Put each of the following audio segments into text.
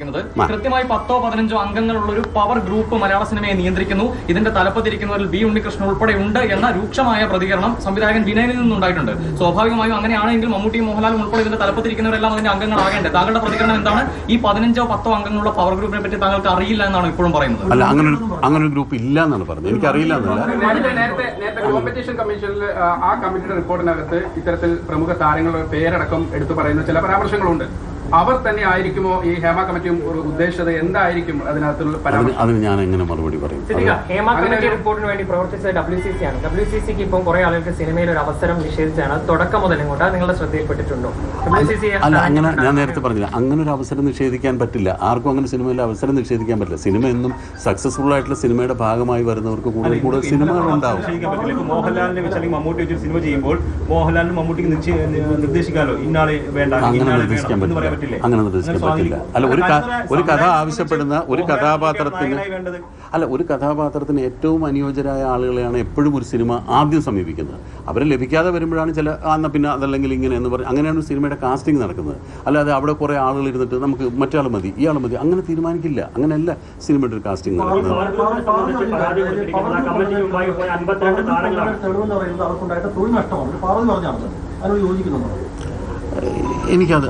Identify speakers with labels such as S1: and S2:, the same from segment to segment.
S1: കൃത്യമായി 10-15 അംഗങ്ങളുള്ള ഒരു പവർ ഗ്രൂപ്പ് മലയാള സിനിമയെ നിയന്ത്രിക്കുന്നു. ഇതിന്റെ തലപ്പത്തിരിക്കുന്നവരിൽ ബി ഉണ്ണികൃഷ്ണൻ ഉൾപ്പെടെ ഉണ്ട് എന്ന രൂക്ഷമായ പ്രതികരണം സംവിധായകൻ വിനയനിൽ നിന്നുണ്ടായിട്ടുണ്ട്. സ്വാഭാവികമായും അങ്ങനെയാണെങ്കിൽ മമ്മൂട്ടിയും മോഹൻലാലും ഉൾപ്പെടെ ഇതിന്റെ തലപ്പത്തിരിക്കുന്നവരെല്ലാം അതിന്റെ അംഗങ്ങളാകേണ്ടത്. താങ്കളുടെ പ്രതികരണം എന്താണ്? ഈ 15-10 അംഗങ്ങളുള്ള പവർ ഗ്രൂപ്പിനെ പറ്റി താങ്കൾക്ക് അറിയില്ല എന്നാണ് ഇപ്പോഴും പറയുന്നത്.
S2: അല്ല, അങ്ങനെ ഒരു ഗ്രൂപ്പ് ഇല്ല എന്നാണ് പറഞ്ഞത്. എനിക്ക് അറിയില്ല എന്നല്ല.
S3: നേരത്തെ കോമ്പറ്റീഷൻ കമ്മീഷനിൽ ആ കമ്മിറ്റിയുടെ റിപ്പോർട്ടിനകത്ത് ഇത്തരത്തിൽ പ്രമുഖ താരങ്ങളുടെ പേരടക്കം എടുത്തു പറയുന്ന ചില പരാമർശങ്ങളുണ്ട്. അവർ തന്നെ ആയിരിക്കുമോ ഈ ഹേമ കമ്മിറ്റിയും ഒരു ഉദ്ദേശിച്ചത്? എന്തായിരിക്കും അതിനകത്തുള്ള പരാമർശം?
S2: അതിന് ഞാൻ എങ്ങനെ മറുപടി പറയും?
S4: ഹേമ കമ്മിറ്റി റിപ്പോർട്ടിന് വേണ്ടി പ്രവർത്തിച്ചത് WCC ആണ്. WCCക്ക് ഇപ്പം കുറെ ആളുകൾക്ക് സിനിമയിൽ ഒരു അവസരം നിഷേധിച്ചാണ് തുടക്കം മുതൽ ഇങ്ങോട്ട്. നിങ്ങളുടെ ശ്രദ്ധയിൽപ്പെട്ടിട്ടുണ്ടോ?
S2: അല്ല, അങ്ങനെ ഞാൻ നേരത്തെ പറഞ്ഞില്ല, അങ്ങനെ ഒരു അവസരം നിഷേധിക്കാൻ പറ്റില്ല. ആർക്കും അങ്ങനെ സിനിമയിൽ അവസരം നിഷേധിക്കാൻ പറ്റില്ല. സിനിമ എന്നും സക്സസ്ഫുൾ ആയിട്ടുള്ള സിനിമയുടെ ഭാഗമായി വരുന്നവർക്ക് കൂടുതൽ സിനിമകൾ ഉണ്ടാവും.
S5: മോഹൻലാലിനെ വെച്ച് അല്ലെങ്കിൽ മമ്മൂട്ടി വെച്ച് സിനിമ ചെയ്യുമ്പോൾ മോഹൻലാലിനും മമ്മൂട്ടിക്ക് നിർദ്ദേശിക്കാമല്ലോ, ഇന്നാളെ വേണ്ട,
S2: അങ്ങനെ നിർദ്ദേശിക്കാൻ പറ്റില്ല. അങ്ങനെ നിർദ്ദേശിക്കാൻ പറ്റില്ല. അല്ല, ഒരു കഥ ആവശ്യപ്പെടുന്ന ഒരു കഥാപാത്രത്തിന് ഏറ്റവും അനുയോജ്യരായ ആളുകളെയാണ് എപ്പോഴും ഒരു സിനിമ ആദ്യം സമീപിക്കുന്നത്. അവരെ ലഭിക്കാതെ വരുമ്പോഴാണ് എന്നാൽ പിന്നെ അതല്ലെങ്കിൽ ഇങ്ങനെ എന്ന് പറയും. അങ്ങനെയാണ് സിനിമയുടെ കാസ്റ്റിംഗ് നടക്കുന്നത്. അല്ലാതെ അവിടെ കുറേ ആളുകൾ ഇരുന്നിട്ട് നമുക്ക് മറ്റേ മതി ഇയാൾ മതി അങ്ങനെ തീരുമാനിക്കില്ല. അങ്ങനെയല്ല സിനിമയുടെ ഒരു കാസ്റ്റിംഗ് നടക്കുന്നത്.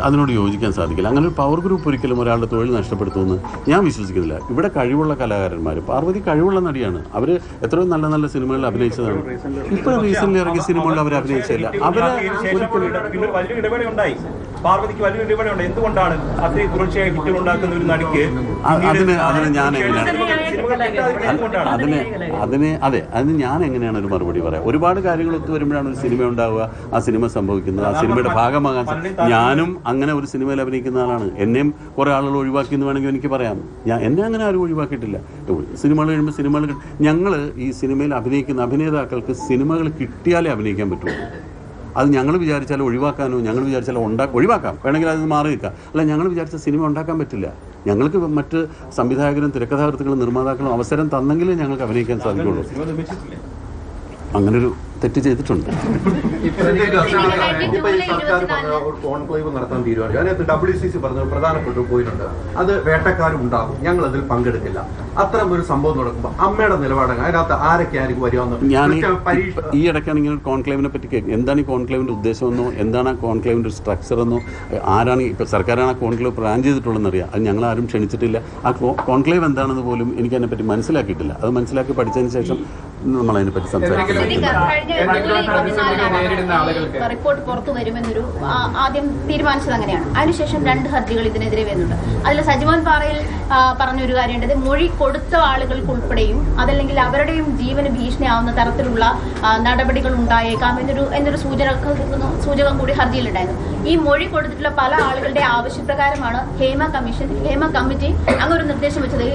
S2: അതിനോട് യോജിക്കാൻ സാധിക്കില്ല. അങ്ങനെ ഒരു പവർ ഗ്രൂപ്പ് ഒരിക്കലും ഒരാളുടെ തൊഴിൽ നഷ്ടപ്പെടുത്തുമെന്ന് ഞാൻ വിശ്വസിക്കുന്നില്ല. ഇവിടെ കഴിവുള്ള കലാകാരന്മാർ, പാർവതി കഴിവുള്ള നടിയാണ്. അവർ എത്രയോ നല്ല നല്ല സിനിമകളിൽ അഭിനയിച്ചതാണ്. ഇപ്പോൾ റീസെന്റ് ഇറങ്ങിയ സിനിമകളിൽ അവർ അഭിനയിച്ചില്ല.
S5: പാർവതിക്ക് വലിയ ഇടപെടലുണ്ട്. എന്തുകൊണ്ടാണ് അത്രയും തുടർച്ചയായി ഹിറ്റുകൾ ഉണ്ടാക്കുന്ന ഒരു നടിക്ക്
S2: അതിന് ഞാൻ എങ്ങനെയാണ് ഒരു മറുപടി പറയാം? ഒരുപാട് കാര്യങ്ങൾ ഒത്തു വരുമ്പോഴാണ് ഒരു സിനിമ ഉണ്ടാവുക, ആ സിനിമ സംഭവിക്കുന്നത്, ആ സിനിമയുടെ ഭാഗമാകാൻ. ഞാനും അങ്ങനെ ഒരു സിനിമയിൽ അഭിനയിക്കുന്ന ആളാണ്. എന്നെയും കുറേ ആളുകൾ ഒഴിവാക്കി എന്ന് വേണമെങ്കിൽ എനിക്ക് പറയാം. എന്നെ അങ്ങനെ ആരും ഒഴിവാക്കിയിട്ടില്ല. സിനിമകൾ കഴിയുമ്പോൾ സിനിമകൾ ഞങ്ങൾ ഈ സിനിമയിൽ അഭിനയിക്കുന്ന അഭിനേതാക്കൾക്ക് സിനിമകൾ കിട്ടിയാലേ അഭിനയിക്കാൻ പറ്റുള്ളൂ. അത് ഞങ്ങൾ വിചാരിച്ചാൽ ഒഴിവാക്കാനോ ഞങ്ങൾ വിചാരിച്ചാൽ ഒഴിവാക്കാം, വേണമെങ്കിൽ അത് മാറി നിൽക്കാം. അല്ല, ഞങ്ങൾ വിചാരിച്ച സിനിമ ഉണ്ടാക്കാൻ പറ്റില്ല. ഞങ്ങൾക്ക് മറ്റ് സംവിധായകരും തിരക്കഥാകൃത്തുക്കളും നിർമ്മാതാക്കളും അവസരം തന്നെങ്കിലേ ഞങ്ങൾക്ക് അഭിനയിക്കാൻ സാധിക്കുള്ളൂ. അങ്ങനൊരു തെറ്റ് ചെയ്തിട്ടുണ്ട്.
S6: ഇപ്പോൾ ഈ സർക്കാർ പറഞ്ഞ ഒരു കോൺക്ലേവ് നടത്താൻ തീരുമാനിച്ചു. അതിനകത്ത് WCC പറഞ്ഞ പ്രധാനപ്പെട്ട പോയിട്ടുണ്ട്. അത് വേട്ടക്കാരും ഉണ്ടാകും, ഞങ്ങൾ അതിൽ പങ്കെടുക്കില്ല. അത്തരം ഒരു സംഭവം നടക്കുമ്പോൾ അമ്മയുടെ നിലപാടാണ്. അതിനകത്ത് ആരൊക്കെയായിരിക്കും വരുമെന്ന്
S2: ഞാൻ ഈ ഇടയ്ക്കാണ് ഇങ്ങനെ ഒരു കോൺക്ലേവിനെ പറ്റി കേൾക്കും. എന്താണ് ഈ കോൺക്ലേവിൻ്റെ ഉദ്ദേശമെന്നോ എന്താണ് ആ കോൺക്ലേവിൻ്റെ സ്ട്രക്ചർ എന്നോ, ആരാണ് ഇപ്പോൾ സർക്കാരാണ് ആ കോൺക്ലേവ് പ്ലാൻ ചെയ്തിട്ടുള്ളതെന്ന് അറിയാം. അത് ഞങ്ങളാരും ക്ഷണിച്ചിട്ടില്ല. ആ കോൺക്ലേവ് എന്താണെന്ന് പോലും എനിക്ക് അതിനെപ്പറ്റി മനസ്സിലാക്കിയിട്ടില്ല. അത് മനസ്സിലാക്കി പഠിച്ചതിന് ശേഷം നമ്മളതിനെപ്പറ്റി സംസാരിക്കുന്നത്.
S7: റിപ്പോർട്ട് പുറത്തു വരുമെന്നൊരു ആദ്യം തീരുമാനിച്ചത് അങ്ങനെയാണ്. അതിനുശേഷം 2 ഹർജികൾ ഇതിനെതിരെ വരുന്നുണ്ട്. അതിൽ സജിമോൻ പാറയിൽ പറഞ്ഞൊരു കാര്യമുണ്ട്, മൊഴി കൊടുത്ത ആളുകൾക്ക് ഉൾപ്പെടെയും അതല്ലെങ്കിൽ അവരുടെയും ജീവന് ഭീഷണിയാവുന്ന തരത്തിലുള്ള നടപടികൾ ഉണ്ടായേക്കാം എന്നൊരു സൂചകം കൂടി ഹർജിയിലുണ്ടായിരുന്നു. ഈ മൊഴി കൊടുത്തിട്ടുള്ള പല ആളുകളുടെ ആവശ്യപ്രകാരമാണ് ഹേമ കമ്മിറ്റി അങ്ങൊരു നിർദ്ദേശം വെച്ചത്.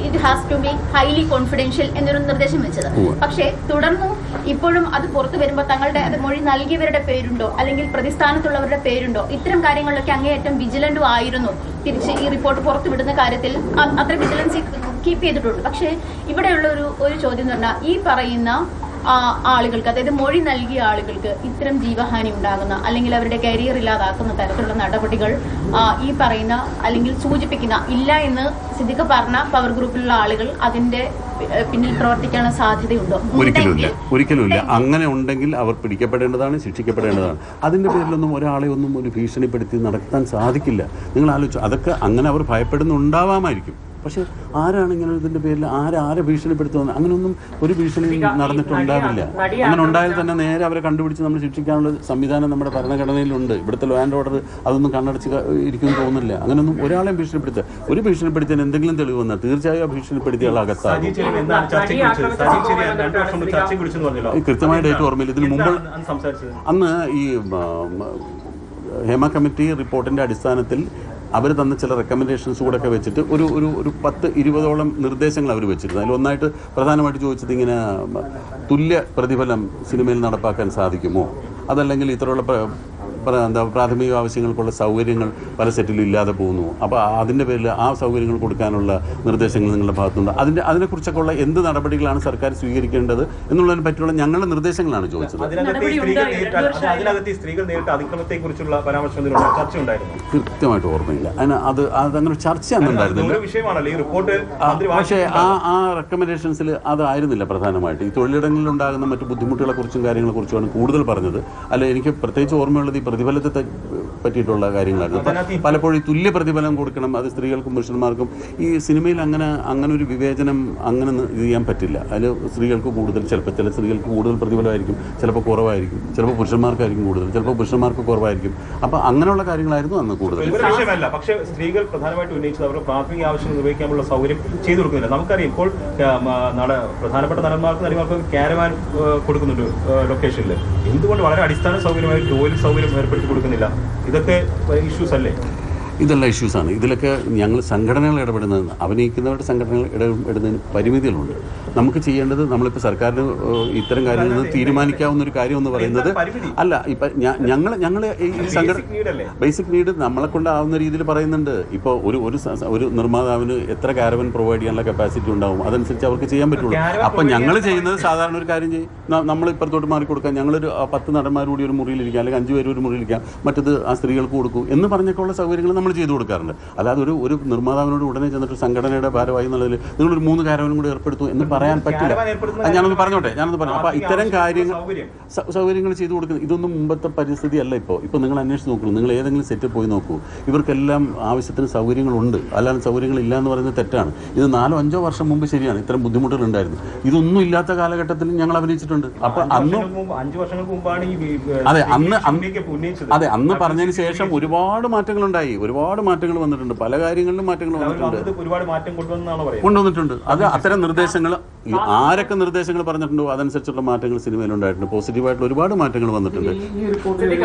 S7: It has to be highly confidential എന്നൊരു നിർദ്ദേശം വെച്ചത്. പക്ഷേ തുടർന്നും ഇപ്പോഴും അത് പുറത്തു വരുമ്പോൾ തങ്ങളുടെ മൊഴി നൽകിയവരുടെ പേരുണ്ടോ അല്ലെങ്കിൽ പ്രതിസ്ഥാനത്തുള്ളവരുടെ പേരുണ്ടോ, ഇത്തരം കാര്യങ്ങളിലൊക്കെ അങ്ങേയറ്റം വിജിലന്റും ആയിരുന്നു. തിരിച്ച് ഈ റിപ്പോർട്ട് പുറത്തുവിടുന്ന കാര്യത്തിൽ അത്ര വിജിലൻസ് കീപ്പ് ചെയ്തിട്ടുണ്ട്. പക്ഷേ ഇവിടെയുള്ള ഒരു ചോദ്യം എന്ന് പറഞ്ഞാൽ, ഈ പറയുന്ന ആളുകൾക്ക്, അതായത് മൊഴി നൽകിയ ആളുകൾക്ക് ഇത്തരം ജീവഹാനി ഉണ്ടാകുന്ന അല്ലെങ്കിൽ അവരുടെ കരിയർ ഇല്ലാതാക്കുന്ന തരത്തിലുള്ള നടപടികൾ ഈ പറയുന്ന അല്ലെങ്കിൽ സൂചിപ്പിക്കുന്ന ഇല്ല എന്ന് സിദ്ദിഖ് പറഞ്ഞ പവർ ഗ്രൂപ്പിലുള്ള ആളുകൾ അതിന്റെ പിന്നിൽ പ്രവർത്തിക്കാനുള്ള സാധ്യതയുണ്ടോ?
S2: ഒരിക്കലുമില്ല. അങ്ങനെ ഉണ്ടെങ്കിൽ അവർ പിടിക്കപ്പെടേണ്ടതാണ്, ശിക്ഷിക്കപ്പെടേണ്ടതാണ്. അതിൻ്റെ പേരിലൊന്നും ഒരാളെ ഒന്നും ഒരു ഭീഷണിപ്പെടുത്തി നടത്താൻ സാധിക്കില്ല. നിങ്ങൾ ആലോചിച്ചു, അതൊക്കെ അങ്ങനെ അവർ ഭയപ്പെടുന്നുണ്ടാവാമായിരിക്കും. പക്ഷെ ആരാണ് ഇങ്ങനെ ഇതിന്റെ പേരിൽ ആരെ ഭീഷണിപ്പെടുത്തുന്നത്? അങ്ങനെയൊന്നും ഒരു ഭീഷണി നടന്നിട്ടുണ്ടാവില്ല. അങ്ങനെ ഉണ്ടായാൽ തന്നെ നേരെ അവരെ കണ്ടുപിടിച്ച് നമ്മൾ ശിക്ഷിക്കാനുള്ള സംവിധാനം നമ്മുടെ ഭരണഘടനയിലുണ്ട്. ഇവിടുത്തെ ലോ ആൻഡ് ഓർഡർ അതൊന്നും കണ്ണടച്ച് ഇരിക്കുമെന്ന് തോന്നുന്നില്ല. അങ്ങനെയൊന്നും ഒരാളെയും ഭീഷണിപ്പെടുത്തുക, ഒരു ഭീഷണിപ്പെടുത്തിയാൽ എന്തെങ്കിലും തെളിവ് വന്നാൽ തീർച്ചയായും ആ ഭീഷണിപ്പെടുത്തിയ അകത്താകും. കൃത്യമായ ഡേറ്റ് ഓർമ്മയില്ല. ഇതിന് മുമ്പ് അന്ന് ഈ ഹേമ കമ്മിറ്റി റിപ്പോർട്ടിന്റെ അടിസ്ഥാനത്തിൽ അവർ തന്ന ചില റെക്കമെൻഡേഷൻസ് കൂടെ ഒക്കെ വെച്ചിട്ട് ഒരു 10-20ഓളം നിർദ്ദേശങ്ങൾ അവർ വെച്ചിരുന്നു. അതിലൊന്നായിട്ട് പ്രധാനമായിട്ട് ചോദിച്ചത് ഇങ്ങനെ തുല്യ പ്രതിഫലം സിനിമയിൽ നടപ്പാക്കാൻ സാധിക്കുമോ, അതല്ലെങ്കിൽ ഇത്തരമുള്ള പ്രാഥമിക ആവശ്യങ്ങൾക്കുള്ള സൗകര്യങ്ങൾ പല സെറ്റിലും ഇല്ലാതെ പോകുന്നു. അപ്പോൾ അതിൻ്റെ പേരിൽ ആ സൗകര്യങ്ങൾ കൊടുക്കാനുള്ള നിർദ്ദേശങ്ങൾ നിങ്ങളുടെ ഭാഗത്തുണ്ട്. അതിനെക്കുറിച്ചൊക്കെ ഉള്ള എന്ത് നടപടികളാണ് സർക്കാർ സ്വീകരിക്കേണ്ടത് എന്നുള്ളതിനെ പറ്റിയുള്ള ഞങ്ങളുടെ നിർദ്ദേശങ്ങളാണ് ചോദിച്ചത്.
S5: അതിനകത്ത് സ്ത്രീകൾ നേരിട്ട അതിക്രമത്തെ കുറിച്ചുള്ള പരാമർശം ചർച്ച ഉണ്ടായിരുന്നു.
S2: കൃത്യമായിട്ട് ഓർമ്മയില്ല. അതങ്ങനെ ചർച്ച ഉണ്ടായിരുന്നില്ല.
S5: വിഷയമാണല്ലോ ഈ റിപ്പോർട്ട്.
S2: പക്ഷേ ആ റെക്കമെൻഡേഷൻസിൽ അതായിരുന്നില്ല പ്രധാനമായിട്ട്. ഈ തൊഴിലിടങ്ങളിൽ ഉണ്ടാകുന്ന മറ്റു ബുദ്ധിമുട്ടുകളെ കുറിച്ചും കാര്യങ്ങളെ കുറിച്ചുമാണ് കൂടുതൽ പറഞ്ഞത്. അല്ല, എനിക്ക് പ്രത്യേകിച്ച് ഓർമ്മയുള്ളത് ഈ പ്രതിഫലത്തെ പറ്റിയിട്ടുള്ള കാര്യങ്ങളായിരുന്നു. പലപ്പോഴും ഈ തുല്യ പ്രതിഫലം കൊടുക്കണം, അത് സ്ത്രീകൾക്കും പുരുഷന്മാർക്കും. ഈ സിനിമയിൽ അങ്ങനെ ഒരു വിവേചനം അങ്ങനെ ഇത് ചെയ്യാൻ പറ്റില്ല. അതിൽ സ്ത്രീകൾക്ക് കൂടുതൽ, ചിലപ്പോൾ ചില സ്ത്രീകൾക്ക് കൂടുതൽ പ്രതിഫലമായിരിക്കും, ചിലപ്പോൾ കുറവായിരിക്കും, ചിലപ്പോൾ പുരുഷന്മാർക്കായിരിക്കും കൂടുതൽ, ചിലപ്പോൾ പുരുഷന്മാർക്ക് കുറവായിരിക്കും. അപ്പോൾ അങ്ങനെയുള്ള കാര്യങ്ങളായിരുന്നു അന്ന് കൂടുതൽ.
S5: വിഷയമല്ല, പക്ഷേ സ്ത്രീകൾ പ്രധാനമായിട്ട് ഉന്നയിച്ചത് അവരുടെ പ്രാഥമിക ആവശ്യം നിർവഹിക്കാനുള്ള സൗകര്യം ചെയ്തു കൊടുക്കുന്നില്ല. നമുക്കറിയാം ഇപ്പോൾ പ്രധാനപ്പെട്ട നടിമാർക്ക് ക്യാരവാൻ കൊടുക്കുന്നുണ്ട് ലൊക്കേഷനിൽ. എന്തുകൊണ്ട് വളരെ അടിസ്ഥാന സൗകര്യമായി ടോയ്ലറ്റ് സൗകര്യം ഏർപ്പെടുത്തി കൊടുക്കുന്നില്ല? ഇതൊക്കെ ഇഷ്യൂസ് അല്ലേ?
S2: ഇതെല്ലാം ഇഷ്യൂസാണ്. ഇതിലൊക്കെ ഞങ്ങൾ സംഘടനകൾ ഇടപെടുന്നതെന്ന്, അഭിനയിക്കുന്നവരുടെ സംഘടനകൾ ഇടപെടുന്നതിന് പരിമിതികളുണ്ട്. നമുക്ക് ചെയ്യേണ്ടത്, നമ്മളിപ്പോൾ സർക്കാരിന് ഇത്തരം കാര്യങ്ങളിൽ നിന്ന് തീരുമാനിക്കാവുന്ന ഒരു കാര്യം എന്ന് പറയുന്നത് അല്ല. ഇപ്പം ഞങ്ങൾ ഈ ബേസിക് നീഡ് നമ്മളെ കൊണ്ടാവുന്ന രീതിയിൽ പറയുന്നുണ്ട്. ഇപ്പോൾ ഒരു നിർമ്മാതാവിന് എത്ര കാരവൻ പ്രൊവൈഡ് ചെയ്യാനുള്ള കപ്പാസിറ്റി ഉണ്ടാവും, അതനുസരിച്ച് അവർക്ക് ചെയ്യാൻ പറ്റുള്ളൂ. അപ്പം ഞങ്ങൾ ചെയ്യുന്നത് സാധാരണ ഒരു കാര്യം ചെയ്യും, നമ്മൾ ഇപ്പുറത്തോട്ട് മാറിക്കൊടുക്കാം, ഞങ്ങളൊരു 10 നടന്മാരുകൂടി ഒരു മുറിയിലിരിക്കാം, അല്ലെങ്കിൽ 5 പേര് ഒരു മുറിയിലിരിക്കാം, മറ്റത് ആ സ്ത്രീകൾക്ക് കൊടുക്കും എന്ന് പറഞ്ഞൊക്കെ ഉള്ള സൗകര്യങ്ങൾ നമ്മൾ ചെയ്തു കൊടുക്കാറുണ്ട്. അല്ലാതെ ഒരു നിർമ്മാതാവിനോട് ഉടനെ ചെന്നിട്ട് സംഘടനയുടെ ഭാരവാഹി എന്നുള്ളതിൽ നിങ്ങളൊരു 3 കാരവനും കൂടി ഏർപ്പെടുത്തും എന്ന് പറയാൻ പറ്റില്ല. ഞാനൊന്ന് പറഞ്ഞോട്ടെ. അപ്പോൾ ഇത്തരം സൗകര്യങ്ങൾ ചെയ്തു കൊടുക്കുന്നത് ഇതൊന്നും മുമ്പത്തെ പരിസ്ഥിതി അല്ല. ഇപ്പോൾ നിങ്ങൾ അന്വേഷിച്ച് നോക്കൂ, നിങ്ങൾ ഏതെങ്കിലും സെറ്റിൽ പോയി നോക്കൂ, ഇവർക്കെല്ലാം ആവശ്യത്തിന് സൗകര്യങ്ങളുണ്ട്. അല്ലാതെ സൗകര്യങ്ങളില്ല എന്ന് പറയുന്നത് തെറ്റാണ്. ഇത് 4-5 വർഷം മുമ്പ് ശരിയാണ്, ഇത്തരം ബുദ്ധിമുട്ടുകൾ ഉണ്ടായിരുന്നു. ഇതൊന്നും ഇല്ലാത്ത കാലഘട്ടത്തിൽ ഞങ്ങൾ അഭിനയിച്ചിട്ടുണ്ട്. അപ്പോൾ അന്ന് 5 വർഷങ്ങൾക്ക് മുമ്പാണ് അന്ന് പറഞ്ഞതിന് ശേഷം ഒരുപാട് മാറ്റങ്ങളുണ്ടായി, ഒരുപാട് മാറ്റങ്ങൾ വന്നിട്ടുണ്ട്, പല കാര്യങ്ങളിലും മാറ്റങ്ങൾ വന്നിട്ടുണ്ട്,
S5: ഒരുപാട് മാറ്റം
S2: കൊണ്ടുവന്നിട്ടുണ്ട്. അത് അത്തരം നിർദ്ദേശങ്ങൾ ആരൊക്കെ നിർദ്ദേശങ്ങൾ പറഞ്ഞിട്ടുണ്ടോ അതനുസരിച്ചുള്ള മാറ്റങ്ങൾ സിനിമയിൽ ഉണ്ടായിട്ടുണ്ട്. പോസിറ്റീവായിട്ടുള്ള ഒരുപാട് മാറ്റങ്ങൾ വന്നിട്ടുണ്ട്.